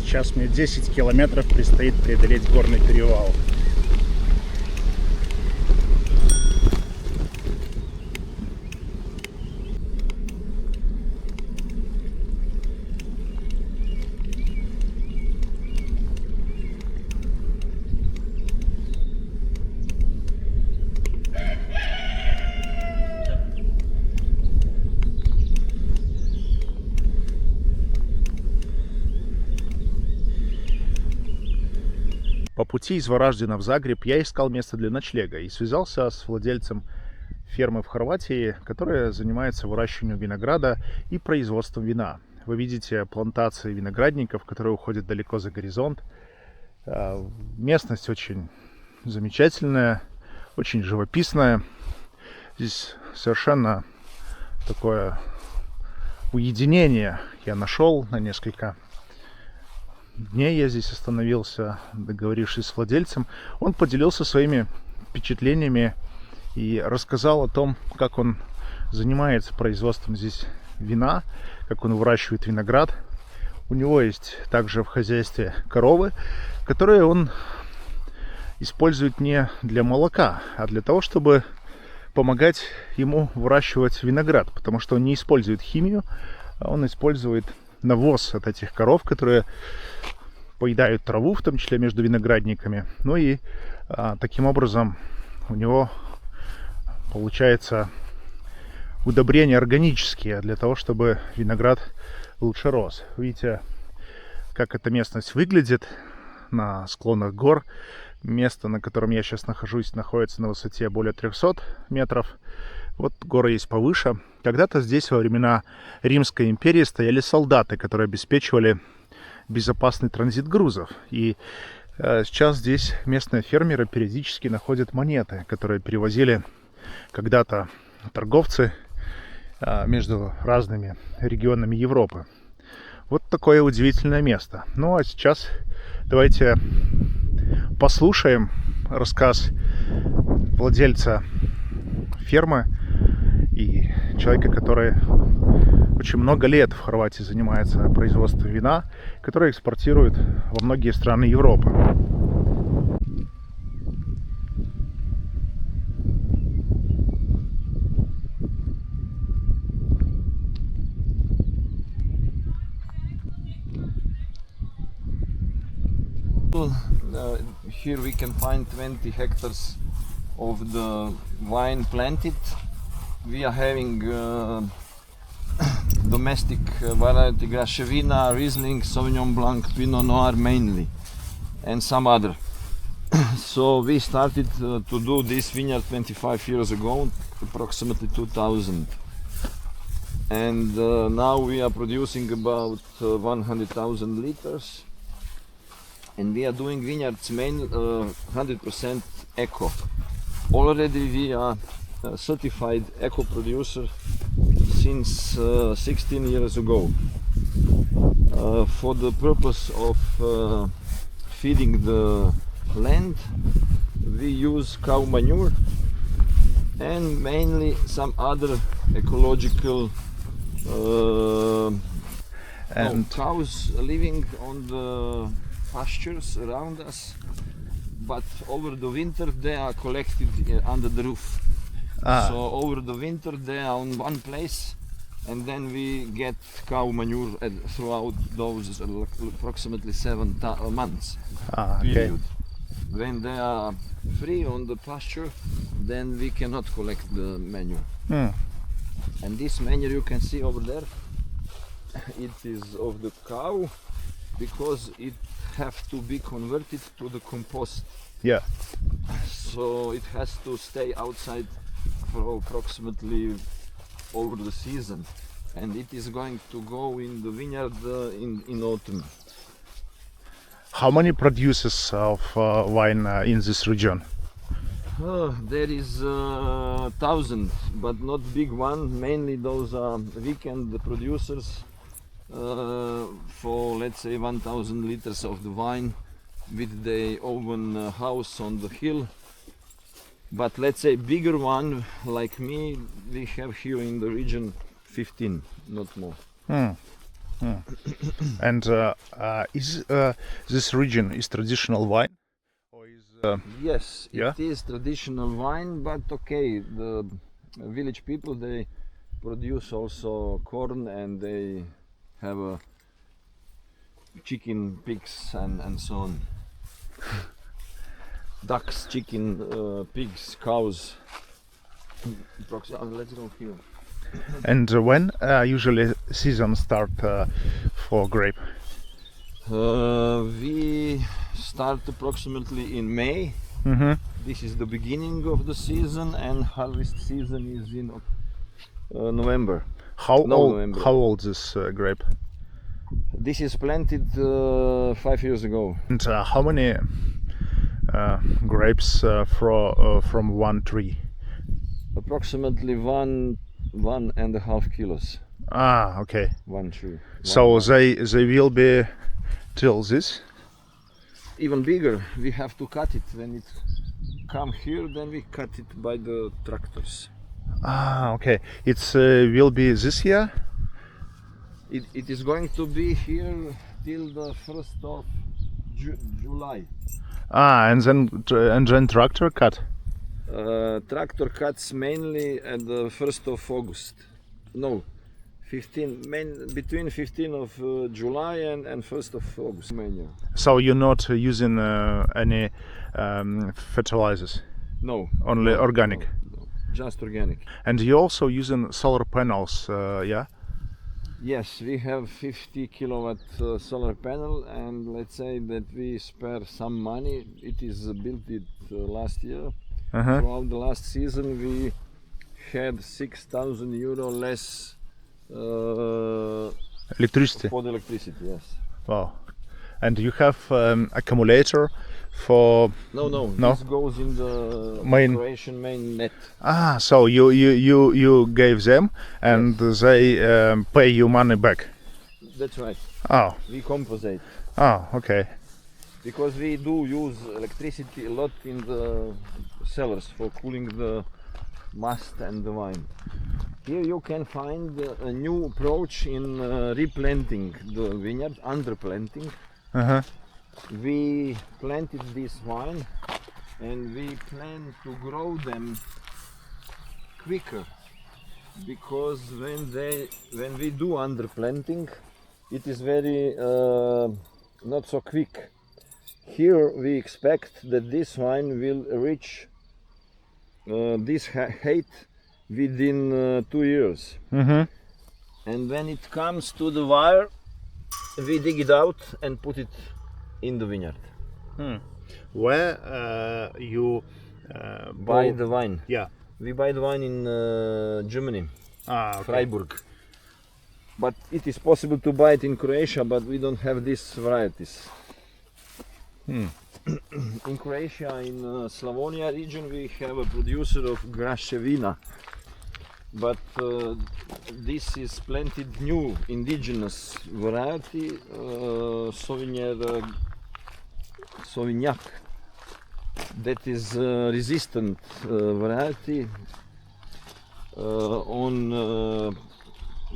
Сейчас мне 10 километров предстоит преодолеть горный перевал. По пути из Вараждина в Загреб я искал место для ночлега и связался с владельцем фермы в Хорватии, которая занимается выращиванием винограда и производством вина. Вы видите плантации виноградников, которые уходят далеко за горизонт. Местность очень замечательная, очень живописная. Здесь совершенно такое уединение я нашел на несколько дней. Я здесь остановился, договорившись с владельцем. Он поделился своими впечатлениями и рассказал о том, как он занимается производством здесь вина, как он выращивает виноград. У него есть также в хозяйстве коровы, которые он использует не для молока, а для того, чтобы помогать ему выращивать виноград, потому что он не использует химию, а он использует навоз от этих коров, которые поедают траву, в том числе между виноградниками. Ну и таким образом у него получается удобрения органические для того, чтобы виноград лучше рос. Видите, как эта местность выглядит на склонах гор. Место, на котором я сейчас нахожусь, находится на высоте более 300 метров. Вот горы есть повыше. Когда-то здесь во времена Римской империи стояли солдаты, которые обеспечивали безопасный транзит грузов. И сейчас здесь местные фермеры периодически находят монеты, которые перевозили когда-то торговцы между разными регионами Европы. Вот такое удивительное место. Ну а сейчас давайте послушаем рассказ владельца фермы и человека, который очень много лет в Хорватии занимается производством вина, который экспортирует во многие страны Европы. Here we can find 20 hectares of the vine planted. We are having domestic variety Grashevina, Riesling, Sauvignon Blanc, Pinot Noir mainly, and some other. So we started to do this vineyard 25 years ago, approximately 2000. And now we are producing about 100,000 liters. And we are doing vineyards 100% eco. Already we are certified eco producer since 16 years ago. For the purpose of feeding the land, we use cow manure and mainly some other ecological cows living on the pastures around us, but over the winter they are collected under the roof. So over the winter they are on one place, and then we get cow manure throughout those approximately 7 months period. When they are free on the pasture, then we cannot collect the manure. And this manure you can see over there, it is of the cow, because it have to be converted to the compost. Yeah. So it has to stay outside for approximately over the season, and it is going to go in the vineyard in autumn. How many producers of wine in this region? There is 1,000, but not big one. Mainly those are weekend producers for, let's say, 1,000 liters of the wine with their own house on the hill. But let's say bigger one like me, we have here in the region 15, not more. And is this region is traditional wine? Or is, Yes, Yeah? it is traditional wine, but okay, the village people, they produce also corn, and they have chicken, pigs, and so on. Ducks, chicken, pigs, cows. Let's go here. and when usually season start for grape? We start approximately in May. Mm-hmm. This is the beginning of the season, and harvest season is in November. November. How old is grape? This is planted 5 years ago. And how many grapes from one tree? Approximately 1.5 kilos. Ah, okay. One tree. So they will be till this. Even bigger. We have to cut it when it come here. Then we cut it by the tractors. Ah, okay. It's will be this year. It is going to be here till the 1st of July. Ah, and then tractor cut. Tractor cuts mainly at the 1st of August. No, between 15th of July and 1st of August. So you're not using any fertilizers, No. only no, organic. no, just organic. And you're also using solar panels, yeah? Yes, we have 50 kilowatt solar panel, and let's say that we spare some money. It is built last year. Uh-huh. Throughout the last season, we had 6,000 euro less Electricity. for the electricity. Yes. Wow. And you have accumulator for No. No? This goes in the Main- Croatian main net. so you gave them and they pay you money back. That's right. Oh, We compensate okay. because we do use electricity a lot in the cellars for cooling the must and the wine. Here you can find a new approach in replanting the vineyard, underplanting. Uh-huh. We planted this vine and we plan to grow them quicker, because when we do underplanting, it is very not so quick. Here we expect that this vine will reach this height within 2 years. Mm-hmm. And when it comes to the wire, we dig it out and put it in the vineyard. Where you Buy the wine. Yeah. We buy the wine in Germany, Okay. Freiburg. But it is possible to buy it in Croatia, but we don't have these varieties. In Croatia, in Slavonia region, we have a producer of Graševina. But this is planted new indigenous variety, Sauvignac. That is resistant variety on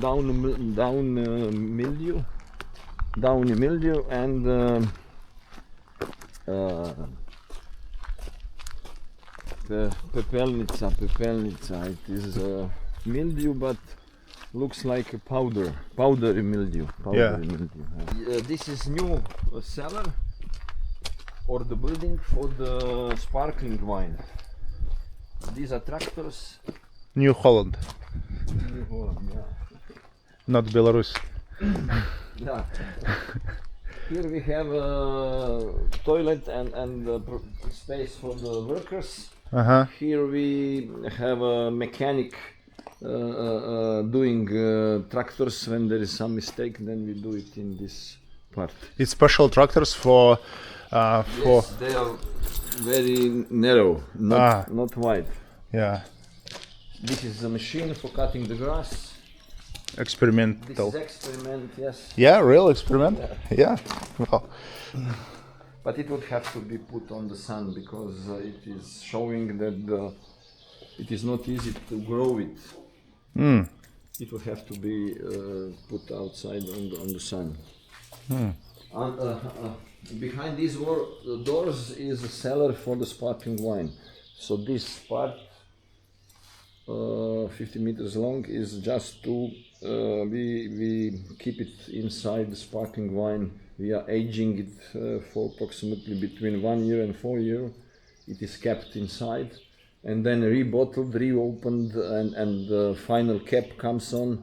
downy mildew and pepelnica. It is mildew, but looks like a powdery mildew. This is new cellar or the building for the sparkling wine. These are tractors. New Holland, Yeah. not Belarus. Yeah. Here we have a toilet and space for the workers. Uh-huh. Here we have a mechanic doing tractors. When there is some mistake, then we do it in this part. It's special tractors for Yes, they are very narrow, not wide. yeah, This is a machine for cutting the grass. This experimental. is experiment, yes. Yeah, real experiment. Yeah. Wow. But it would have to be put on the sun, because it is showing that it is not easy to grow it. it will have to be put outside on the sun. Behind these doors is a cellar for the sparkling wine. So this part, 50 meters long, is just to we keep it inside the sparkling wine. We are aging it for approximately between 1 year and 4 years. It is kept inside and then rebottled, reopened, and the final cap comes on.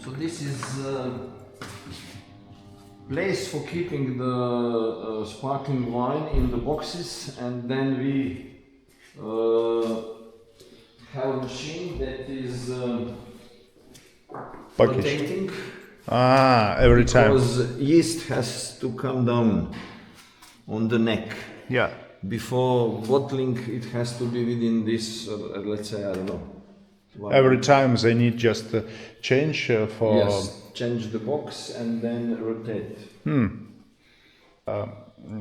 So this is place for keeping the sparkling wine in the boxes, and then we have a machine that is rotating. Every time. Because yeast has to come down on the neck. Yeah. Before bottling, it has to be within this, let's say, I don't know. Every time they need just change for... Yes, change the box and then rotate.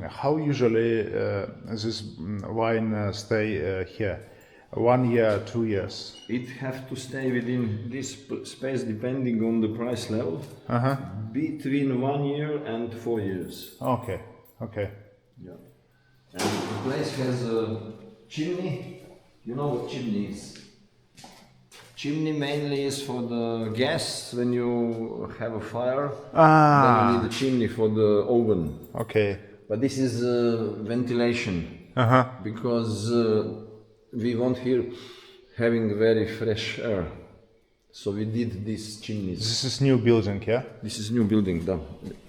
How usually this wine stay here? 1 year, 2 years? It has to stay within this space depending on the price level. Between 1 year and 4 years. Okay. Yeah. And the place has a chimney. You know what chimney is? Chimney mainly is for the gas when you have a fire. Then you need a chimney for the oven. Okay. But this is ventilation. Because we want here having very fresh air. So we did these chimneys. This is new building, yeah? This is new building, done.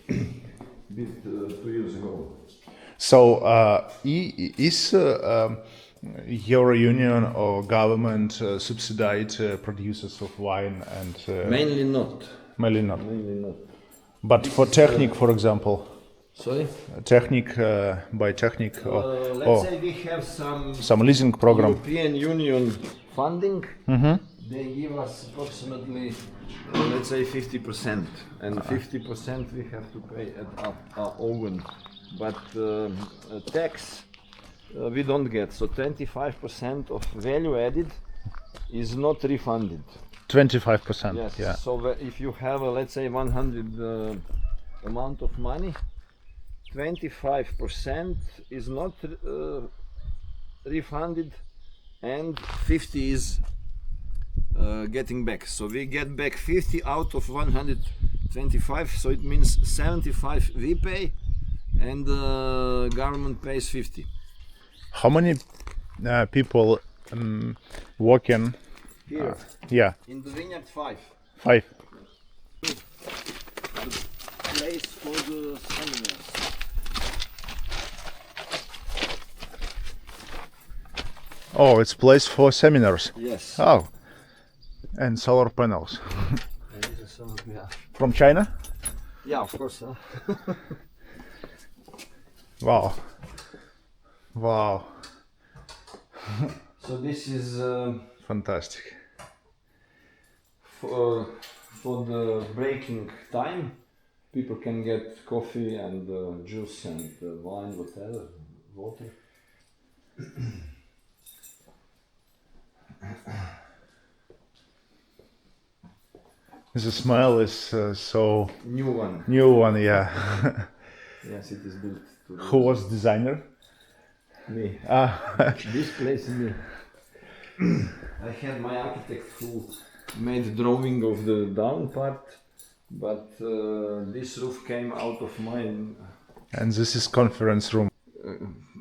Built 2 years ago. So is your union or government subsidize producers of wine and... Mainly not. Mainly not. Mainly not. But for technique, for example? Sorry? Technique, by technique? Let's say we have some leasing program. European Union funding. They give us approximately, let's say 50%. And 50% we have to pay at our own. But tax we don't get. So 25% of value added is not refunded. 25%. Yes. Yeah. So if you have a, let's say 100 amount of money, 25% is not refunded, and 50 is getting back. So we get back 50 out of 125. So it means 75 we pay, and the government pays 50. How many people working? Here. Yeah. In the vineyard, 5. 5. The place for the seminars. Oh, it's place for seminars. Yes. Oh, and solar panels. And these are some of the, From China? yeah, of course. Wow. Wow. So this is Fantastic. for the breaking time. People can get coffee and juice and wine, whatever, water. The smell is so New one. new one, yeah. Yes, it is built to Who was designer? me. This place is me. I had my architect who made drawing of the down part, but this roof came out of mine. And this is conference room.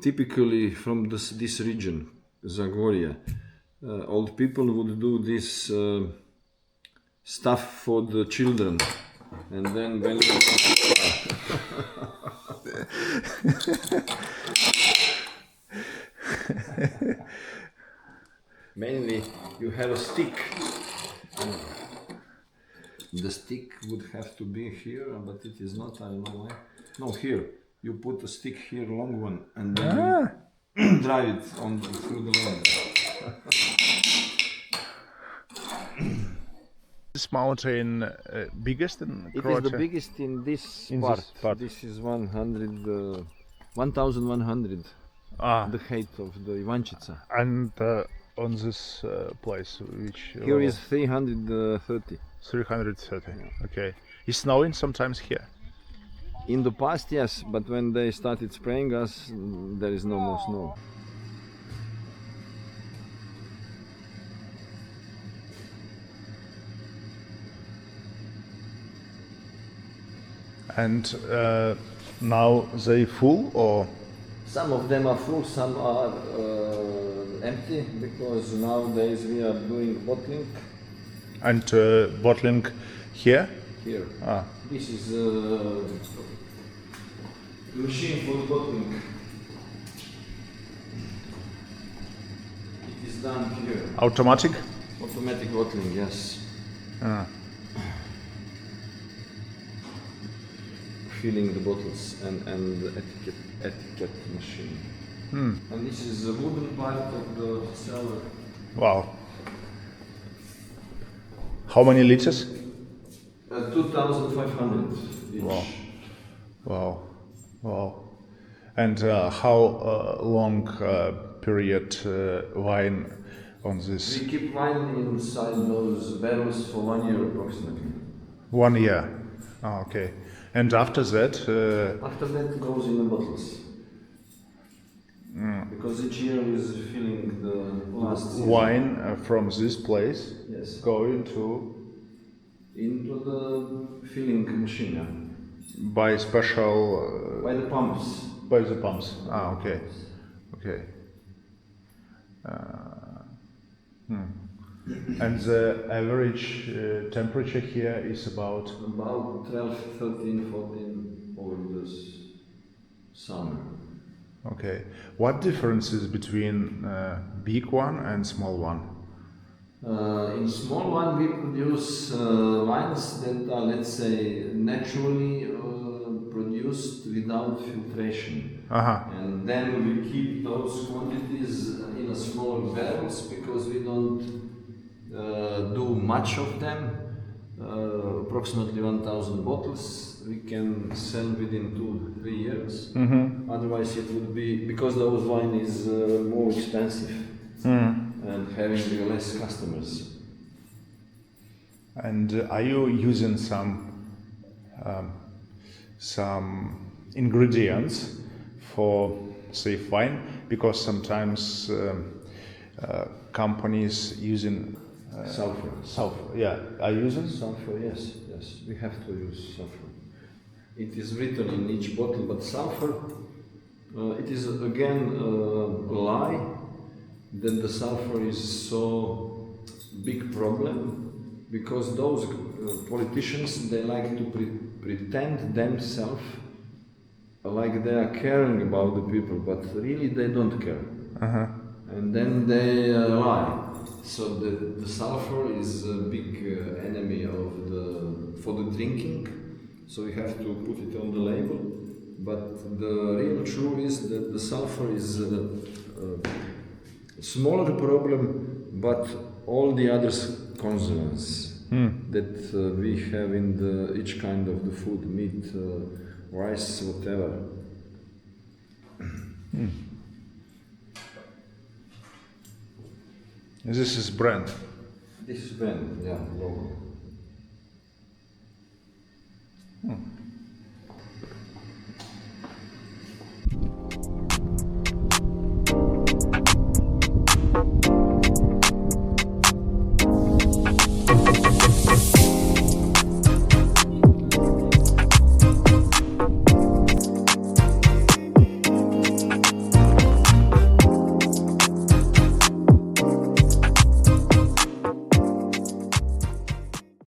Typically from this region, Zagorje, old people would do this stuff for the children, and then when mainly you have a stick. The stick would have to be here, but it is not, I don't know why. No, here. You put a stick here, long one, and then you drive it on through the land. This mountain biggest in It Croatia? is the biggest in this In part. this part. This is 100, 1100. the height of the Ivančica. And on this place, which Here is 330. 330. Okay. Is snowing sometimes here? In the past, yes, but when they started spraying us, there is no more snow. And now they full or? Some of them are full, some are empty, because nowadays we are doing bottling. And bottling here? Here. Ah. This is the machine for the bottling. It is done here. Automatic? Automatic bottling, yes. Ah. Filling the bottles and the etiquette machine. And this is the wooden part of the cellar. Wow. How many liters? 2,500 each. Wow. Wow. Wow. And how long period wine on this? We keep wine inside those barrels for 1 year approximately. 1 year. Oh, okay. And after that? After that goes in the bottles. Because each year is filling the last season. Wine from this place Yes. going to Into the filling machine. Yeah. by special By the pumps. by the pumps. Ah, okay, okay. And the average temperature here is about About 12, 13, 14 over the summer. okay. What difference is between big one and small one? In small one we produce wines that are, let's say, naturally produced without filtration. And then we keep those quantities in a smaller barrels because we don't do much of them. Approximately 1,000 bottles we can sell within 2-3 years. Otherwise it would be, because those wine is more expensive. And having less customers. And are you using some ingredients for safe wine? Because sometimes companies using Sulfur. sulfur. Yeah, are you using? Sulfur, yes, yes. We have to use sulfur. It is written in each bottle, but sulfur, it is again a lie that the sulfur is so big problem, because those politicians, they like to pretend themselves like they are caring about the people, but really they don't care. And then they lie. So the sulfur is a big enemy of for the drinking, so we have to put it on the label. But the real truth is that the sulfur is smaller problem, but all the other concerns that we have in each kind of the food, meat, rice, whatever. This is brand. This is brand, yeah, logo.